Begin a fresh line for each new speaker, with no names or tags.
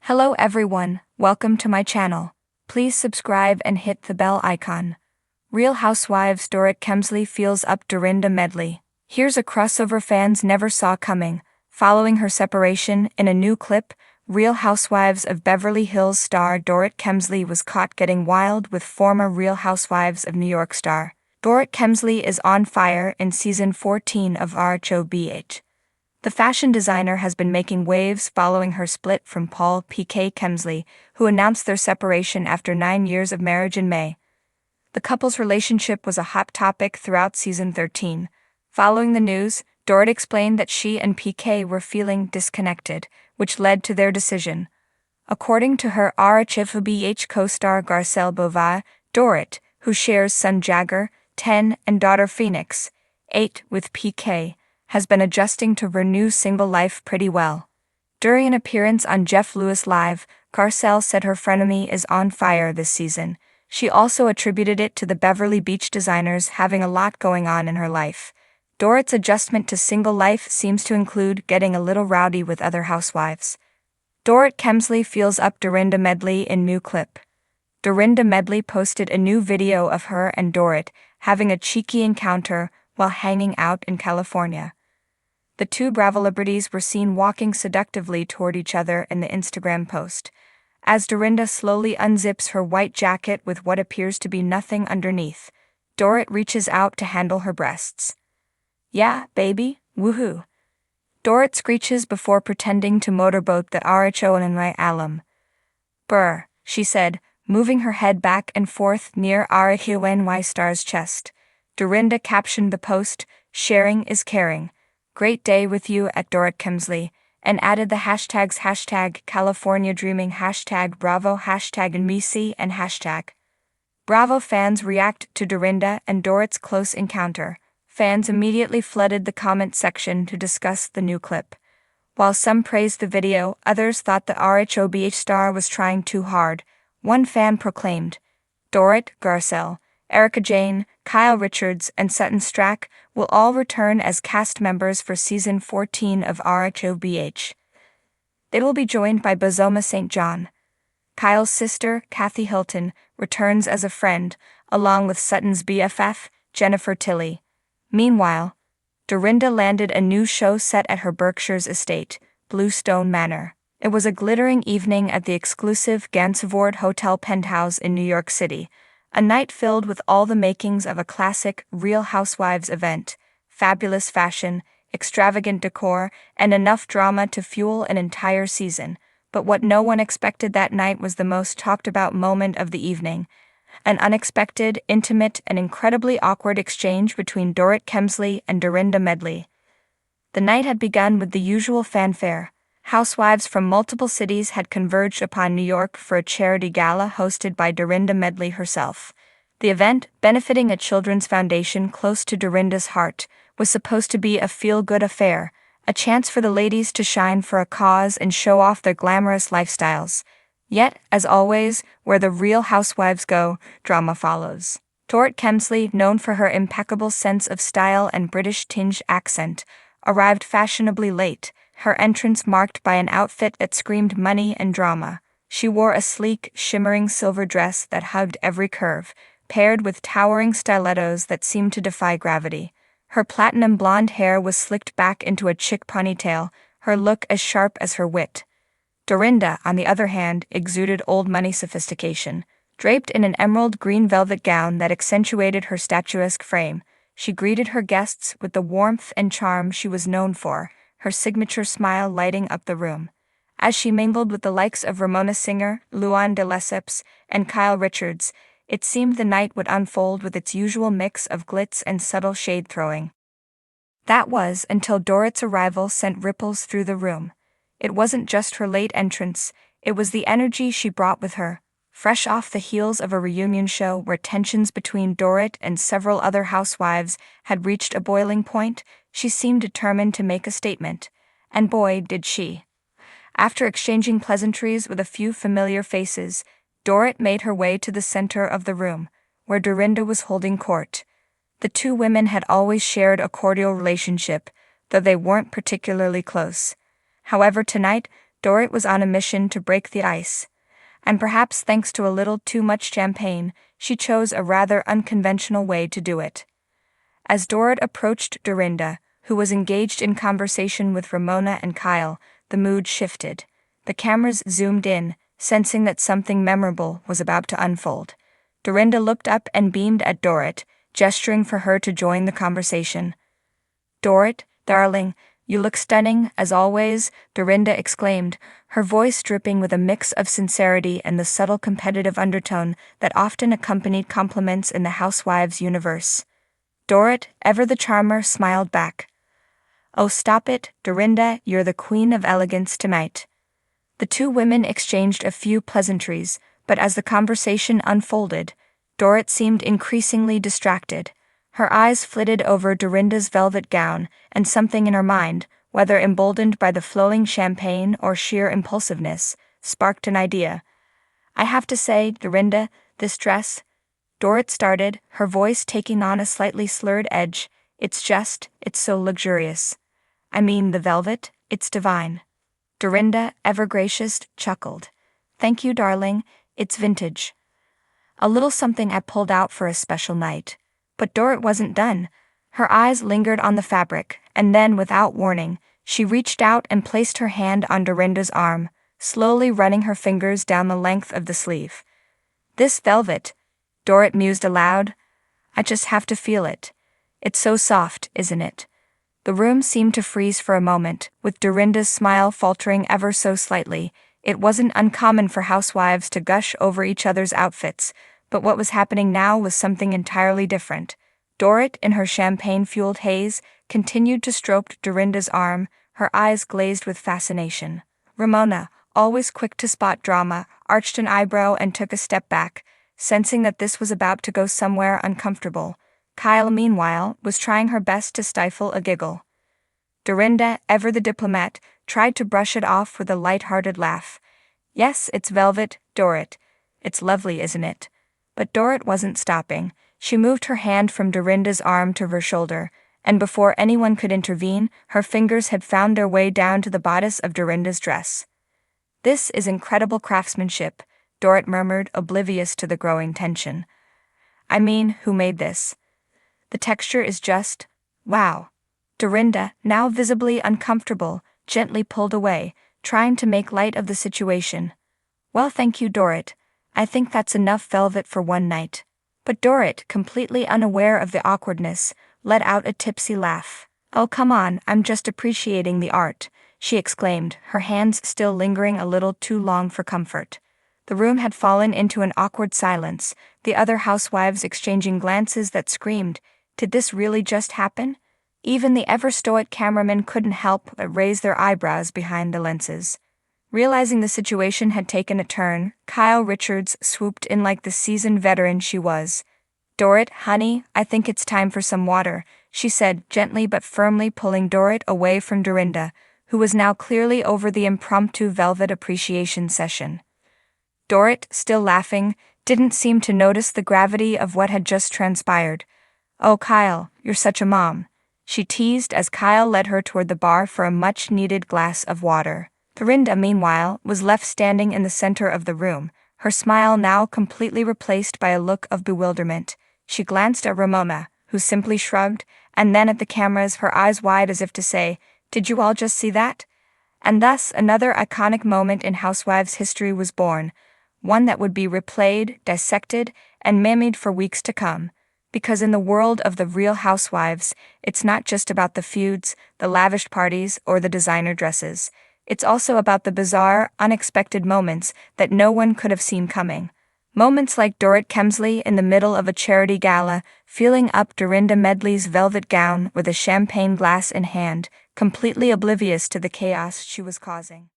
Hello everyone, welcome to my channel. Please subscribe and hit the bell icon. Real Housewives Dorit Kemsley feels up Dorinda Medley. Here's a crossover fans never saw coming. Following her separation, in a new clip, Real Housewives of Beverly Hills star Dorit Kemsley was caught getting wild with former Real Housewives of New York star. Dorit Kemsley is on fire in season 14 of RHOBH. The fashion designer has been making waves following her split from Paul P.K. Kemsley, who announced their separation after 9 years of marriage in May. The couple's relationship was a hot topic throughout season 13. Following the news, Dorit explained that she and P.K. were feeling disconnected, which led to their decision. According to her RHOBH co-star Garcelle Beauvais, Dorit, who shares son Jagger, 10, and daughter Phoenix, 8, with P.K., has been adjusting to her new single life pretty well. During an appearance on Jeff Lewis Live, Garcelle said her frenemy is on fire this season. She also attributed it to the Beverly Beach designers having a lot going on in her life. Dorit's adjustment to single life seems to include getting a little rowdy with other housewives. Dorit Kemsley feels up Dorinda Medley in new clip. Dorinda Medley posted a new video of her and Dorit having a cheeky encounter while hanging out in California. The two Bravo-celebrities were seen walking seductively toward each other in the Instagram post. As Dorinda slowly unzips her white jacket with what appears to be nothing underneath, Dorit reaches out to handle her breasts. "Yeah, baby, woohoo." Dorit screeches before pretending to motorboat the RHONY alum. "Brr," she said, moving her head back and forth near RHONY star's chest. Dorinda captioned the post, "Sharing is caring. Great day with you at Dorit Kemsley," and added the hashtags #California Dreaming, #Bravo, #NBC, and #Bravo. Fans react to Dorinda and Dorit's close encounter. Fans immediately flooded the comment section to discuss the new clip. While some praised the video, others thought the RHOBH star was trying too hard. One fan proclaimed, "Dorit, Garcelle, Erika Jayne, Kyle Richards, and Sutton Stracke will all return as cast members for season 14 of RHOBH. They will be joined by Bozoma St. John. Kyle's sister, Kathy Hilton, returns as a friend, along with Sutton's BFF, Jennifer Tilly." Meanwhile, Dorinda landed a new show set at her Berkshire's estate, Bluestone Manor. It was a glittering evening at the exclusive Gansevoort Hotel penthouse in New York City, a night filled with all the makings of a classic Real Housewives event: fabulous fashion, extravagant decor, and enough drama to fuel an entire season. But what no one expected that night was the most talked about moment of the evening: an unexpected, intimate, and incredibly awkward exchange between Dorit Kemsley and Dorinda Medley. The night had begun with the usual fanfare. Housewives from multiple cities had converged upon New York for a charity gala hosted by Dorinda Medley herself. The event, benefiting a children's foundation close to Dorinda's heart, was supposed to be a feel-good affair, a chance for the ladies to shine for a cause and show off their glamorous lifestyles. Yet, as always, where the Real Housewives go, drama follows. Dorit Kemsley, known for her impeccable sense of style and British-tinged accent, arrived fashionably late, her entrance marked by an outfit that screamed money and drama. She wore a sleek, shimmering silver dress that hugged every curve, paired with towering stilettos that seemed to defy gravity. Her platinum blonde hair was slicked back into a chic ponytail, her look as sharp as her wit. Dorinda, on the other hand, exuded old-money sophistication. Draped in an emerald green velvet gown that accentuated her statuesque frame, she greeted her guests with the warmth and charm she was known for, her signature smile lighting up the room. As she mingled with the likes of Ramona Singer, Luann de Lesseps, and Kyle Richards, it seemed the night would unfold with its usual mix of glitz and subtle shade-throwing. That was until Dorit's arrival sent ripples through the room. It wasn't just her late entrance, it was the energy she brought with her. Fresh off the heels of a reunion show where tensions between Dorit and several other housewives had reached a boiling point, she seemed determined to make a statement. And boy, did she. After exchanging pleasantries with a few familiar faces, Dorit made her way to the center of the room, where Dorinda was holding court. The two women had always shared a cordial relationship, though they weren't particularly close. However, tonight, Dorit was on a mission to break the ice. And perhaps thanks to a little too much champagne, she chose a rather unconventional way to do it. As Dorit approached Dorinda, who was engaged in conversation with Ramona and Kyle, the mood shifted. The cameras zoomed in, sensing that something memorable was about to unfold. Dorinda looked up and beamed at Dorit, gesturing for her to join the conversation. "Dorit, darling, you look stunning, as always," Dorinda exclaimed, her voice dripping with a mix of sincerity and the subtle competitive undertone that often accompanied compliments in the Housewives universe. Dorit, ever the charmer, smiled back. "Oh, stop it, Dorinda, you're the queen of elegance tonight." The two women exchanged a few pleasantries, but as the conversation unfolded, Dorit seemed increasingly distracted. Her eyes flitted over Dorinda's velvet gown, and something in her mind, whether emboldened by the flowing champagne or sheer impulsiveness, sparked an idea. "I have to say, Dorinda, this dress," Dorit started, her voice taking on a slightly slurred edge, it's so luxurious. I mean the velvet, it's divine." Dorinda, ever gracious, chuckled. "Thank you, darling, it's vintage. A little something I pulled out for a special night." But Dorit wasn't done. Her eyes lingered on the fabric, and then, without warning, she reached out and placed her hand on Dorinda's arm, slowly running her fingers down the length of the sleeve. "This velvet," Dorit mused aloud. "I just have to feel it. It's so soft, isn't it?" The room seemed to freeze for a moment, with Dorinda's smile faltering ever so slightly. It wasn't uncommon for housewives to gush over each other's outfits, but what was happening now was something entirely different. Dorit, in her champagne-fueled haze, continued to stroke Dorinda's arm, her eyes glazed with fascination. Ramona, always quick to spot drama, arched an eyebrow and took a step back, sensing that this was about to go somewhere uncomfortable. Kyle, meanwhile, was trying her best to stifle a giggle. Dorinda, ever the diplomat, tried to brush it off with a light-hearted laugh. "Yes, it's velvet, Dorit. It's lovely, isn't it?" But Dorit wasn't stopping. She moved her hand from Dorinda's arm to her shoulder, and before anyone could intervene, her fingers had found their way down to the bodice of Dorinda's dress. "This is incredible craftsmanship," Dorit murmured, oblivious to the growing tension. "I mean, who made this? The texture is just, wow." Dorinda, now visibly uncomfortable, gently pulled away, trying to make light of the situation. "Well, thank you, Dorit. I think that's enough velvet for one night." But Dorit, completely unaware of the awkwardness, let out a tipsy laugh. "Oh, come on, I'm just appreciating the art," she exclaimed, her hands still lingering a little too long for comfort. The room had fallen into an awkward silence, the other housewives exchanging glances that screamed, "Did this really just happen?" Even the ever-stoic cameramen couldn't help but raise their eyebrows behind the lenses. Realizing the situation had taken a turn, Kyle Richards swooped in like the seasoned veteran she was. "Dorit, honey, I think it's time for some water," she said, gently but firmly pulling Dorit away from Dorinda, who was now clearly over the impromptu velvet appreciation session. Dorit, still laughing, didn't seem to notice the gravity of what had just transpired. "Oh, Kyle, you're such a mom," she teased as Kyle led her toward the bar for a much-needed glass of water. Dorinda, meanwhile, was left standing in the center of the room, her smile now completely replaced by a look of bewilderment. She glanced at Ramona, who simply shrugged, and then at the cameras, her eyes wide as if to say, "Did you all just see that?" And thus another iconic moment in Housewives history was born, one that would be replayed, dissected, and memed for weeks to come. Because in the world of the Real Housewives, it's not just about the feuds, the lavish parties, or the designer dresses. It's also about the bizarre, unexpected moments that no one could have seen coming. Moments like Dorit Kemsley in the middle of a charity gala, feeling up Dorinda Medley's velvet gown with a champagne glass in hand, completely oblivious to the chaos she was causing.